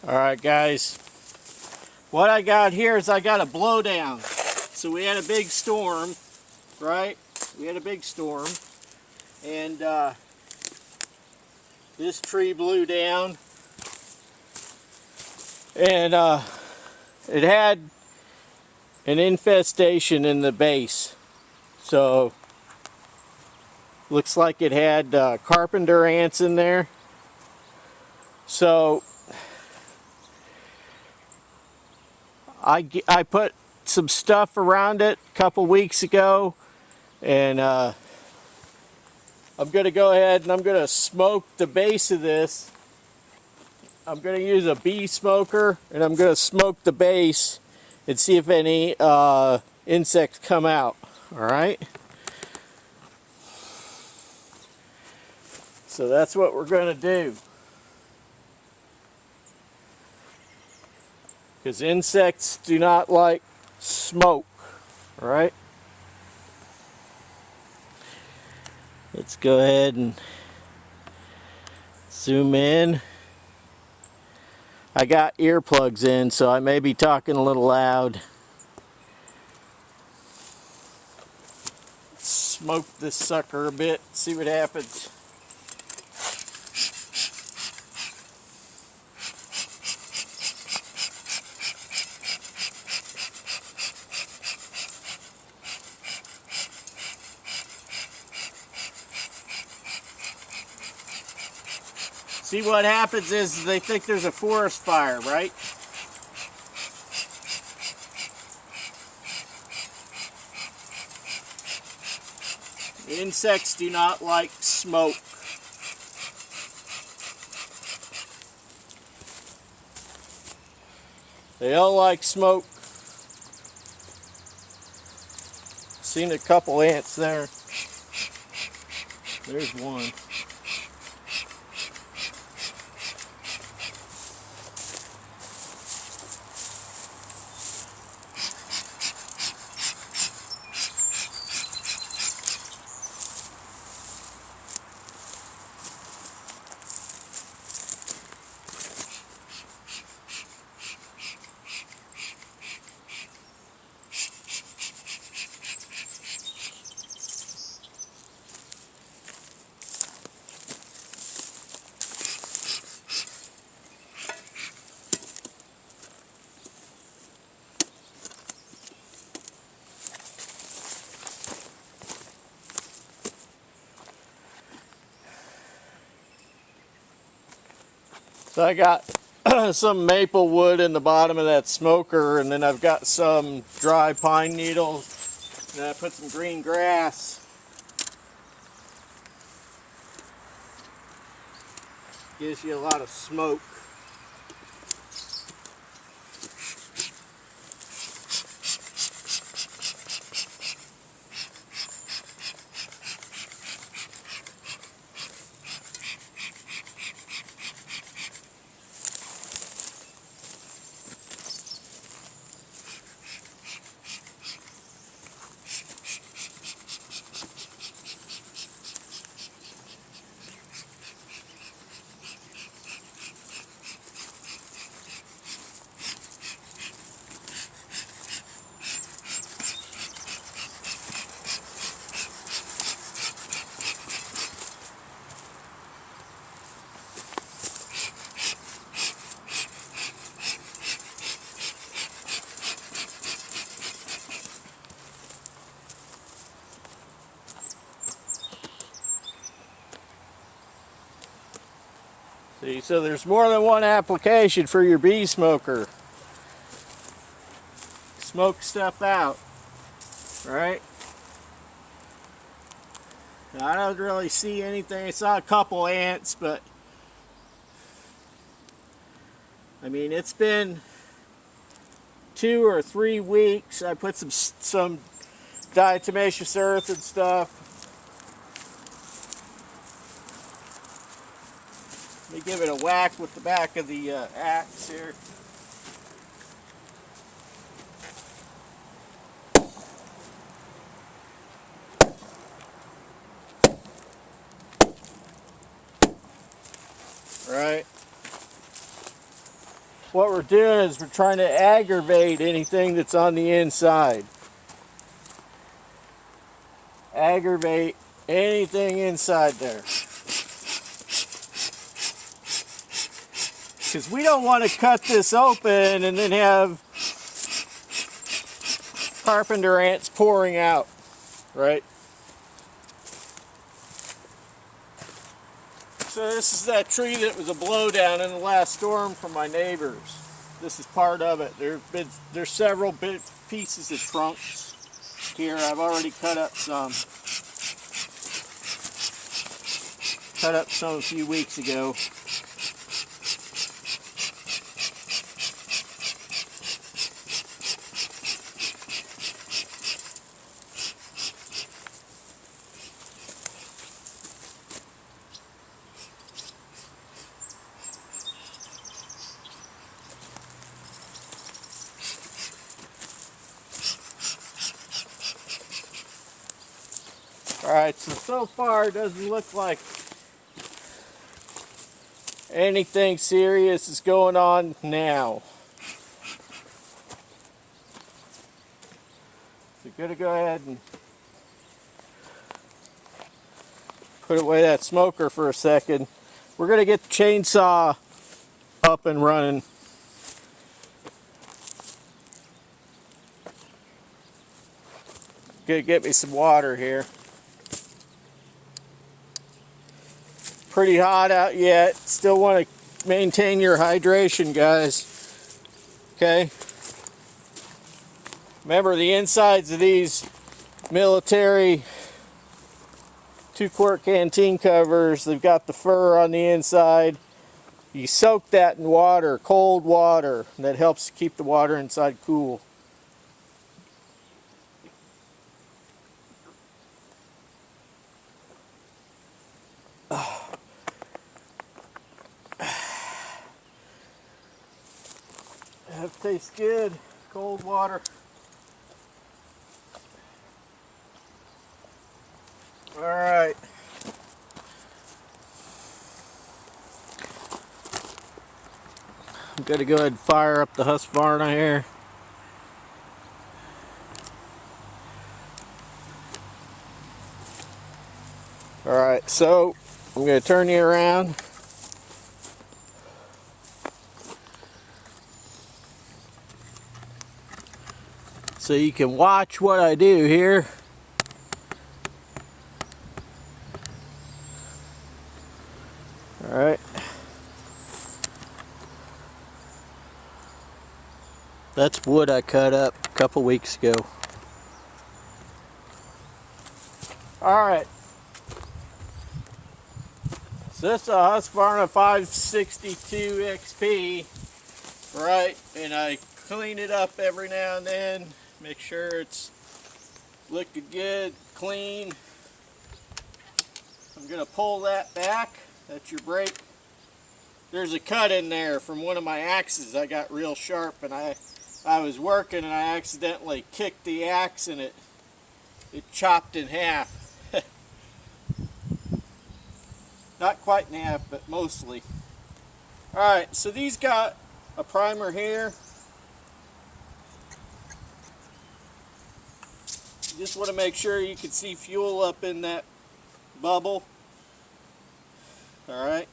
Alright guys, what I got here is I got a blowdown. So we had a big storm, right? We had a big storm, and this tree blew down, and it had an infestation in the base. So looks like it had carpenter ants in there. So I put some stuff around it a couple weeks ago, and I'm going to go ahead and I'm going to smoke the base of this. I'm going to use a bee smoker, and I'm going to smoke the base and see if any insects come out. Alright? So that's what we're going to do. Because insects do not like smoke. Alright? Let's go ahead and zoom in. I got earplugs in, so I may be talking a little loud. Smoke this sucker a bit, see what happens. See, what happens is they think there's a forest fire, right? Insects do not like smoke. They don't like smoke. Seen a couple ants there. There's one. So I got some maple wood in the bottom of that smoker, and then I've got some dry pine needles, and I put some green grass. Gives you a lot of smoke. See, so there's more than one application for your bee smoker. Smoke stuff out, right? Now, I don't really see anything. I saw a couple ants, but I mean, it's been 2 or 3 weeks. I put some diatomaceous earth and stuff. Let me give it a whack with the back of the axe here. Right. what we're doing is we're trying to aggravate anything that's on the inside. Aggravate anything inside there. Because we don't want to cut this open and then have carpenter ants pouring out, right? So this is that tree that was a blowdown in the last storm from my neighbors. This is part of it. There's several big pieces of trunks here. I've already cut up some. Cut up some a few weeks ago. Alright, so far it doesn't look like anything serious is going on now. So I'm gonna go ahead and put away that smoker for a second. We're gonna get the chainsaw up and running. Gonna get me some water here. Pretty hot out yet. Still want to maintain your hydration, guys. Okay? Remember, the insides of these military 2-quart canteen covers, they've got the fur on the inside. You soak that in water, cold water. That helps keep the water inside cool. That tastes good. Cold water. Alright. I'm going to go ahead and fire up the Husqvarna here. Alright, so I'm going to turn you around. So you can watch what I do here. Alright. That's wood I cut up a couple weeks ago. Alright. So this is a Husqvarna 562 XP. Right, and I clean it up every now and then. Make sure it's looking good, clean. I'm going to pull that back. That's your brake. There's a cut in there from one of my axes. I got real sharp and I was working and I accidentally kicked the axe and it chopped in half. Not quite in half, but mostly. Alright, so these got a primer here. You just want to make sure you can see fuel up in that bubble. Alright.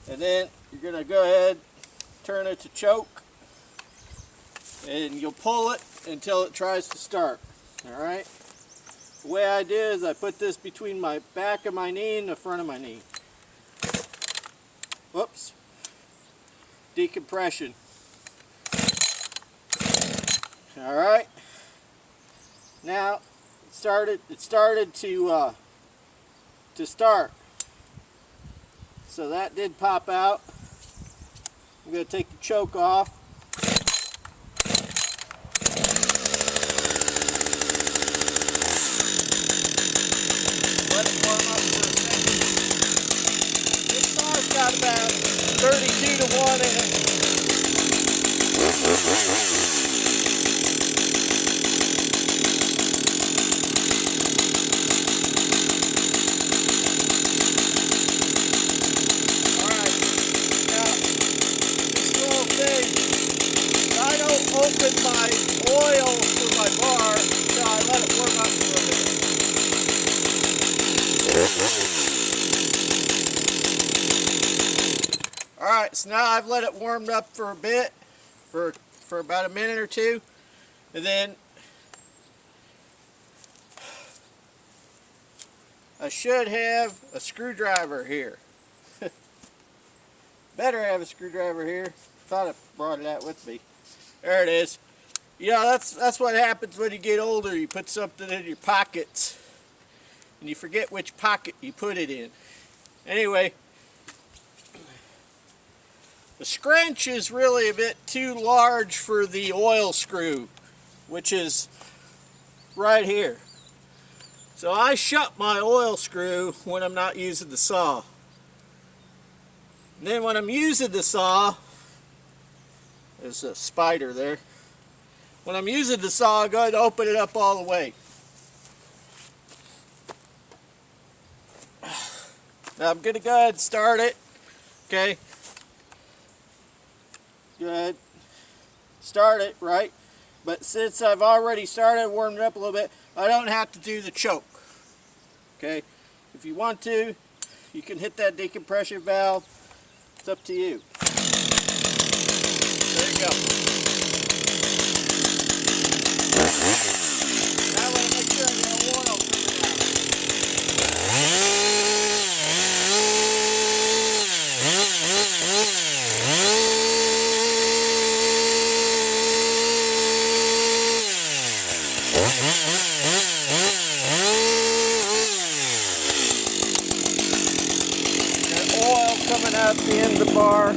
And then you're going to go ahead, turn it to choke. And you'll pull it until it tries to start. Alright. The way I do is I put this between my back of my knee and the front of my knee. Whoops. Decompression. Alright. Now it started to start. So that did pop out. I'm going to take the choke off. Let it warm up for a second. This car's got about 32 to 1 in it. Alright, so now I've let it warm up for a bit, for about a minute or two, and then I should have a screwdriver here. Better have a screwdriver here. Thought I brought it out with me. There it is. You know, that's what happens when you get older. You put something in your pockets and you forget which pocket you put it in. Anyway, the scrunch is really a bit too large for the oil screw, which is right here. So I shut my oil screw when I'm not using the saw. And then when I'm using the saw, there's a spider there. When I'm using the saw, I go ahead and open it up all the way. Now I'm going to go ahead and start it. Okay. Go ahead. Start it, right? But since I've already started warming it up a little bit, I don't have to do the choke. Okay. If you want to, you can hit that decompression valve. It's up to you. There you go. Now I want to make sure I get oil coming out. Got oil coming out the end of the bar.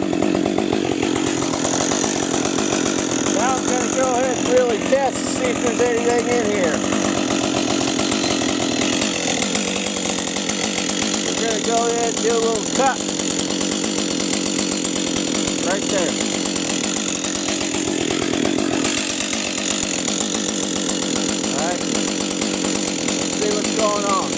Now I'm going to go ahead and really test to see if there's anything in here. We're going to go ahead and do a little cut. Right there. Alright. See what's going on.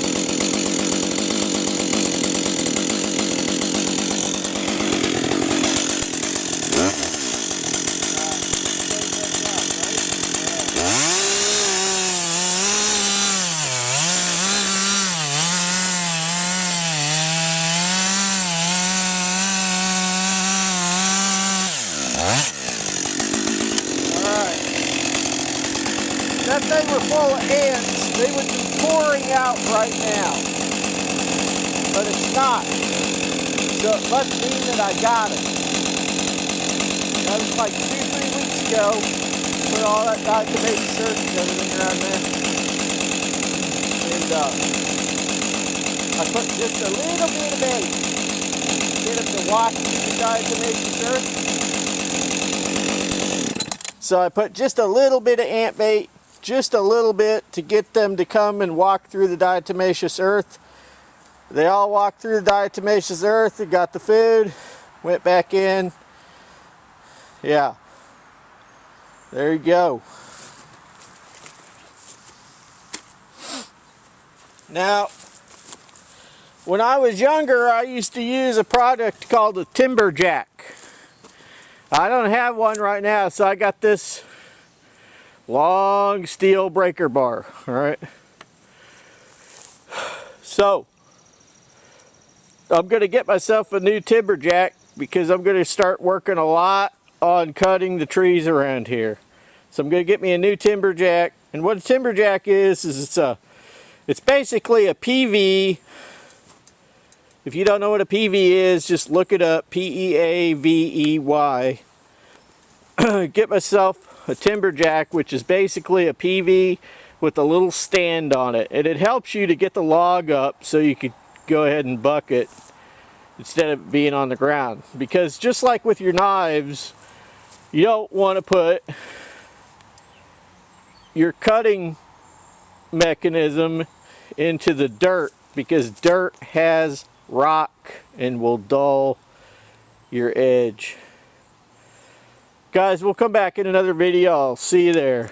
That thing were full of ants, they would be pouring out right now. But it's not. So it must mean that I got it. That was like 2-3 weeks ago. Put all that Diatomaceous Earth and everything around there. And I put just a little bit of bait. Get them to wash through the Diatomaceous Earth. So I put just a little bit of ant bait. Just a little bit to get them to come and walk through the Diatomaceous Earth. They all walked through the Diatomaceous Earth. They got the food, went back in. Yeah, there you go. Now, when I was younger, I used to use a product called a timber jack. I don't have one right now, so I got this long steel breaker bar. All right, so I'm going to get myself a new timber jack because I'm going to start working a lot on cutting the trees around here. So I'm going to get me a new timber jack, and what a timber jack is it's basically a PV. If you don't know what a PV is, just look it up, P-E-A-V-E-Y. Get myself a timber jack, which is basically a PV with a little stand on it, and it helps you to get the log up so you could go ahead and buck it instead of being on the ground. Because just like with your knives, you don't want to put your cutting mechanism into the dirt, because dirt has rock and will dull your edge. Guys, we'll come back in another video. I'll see you there.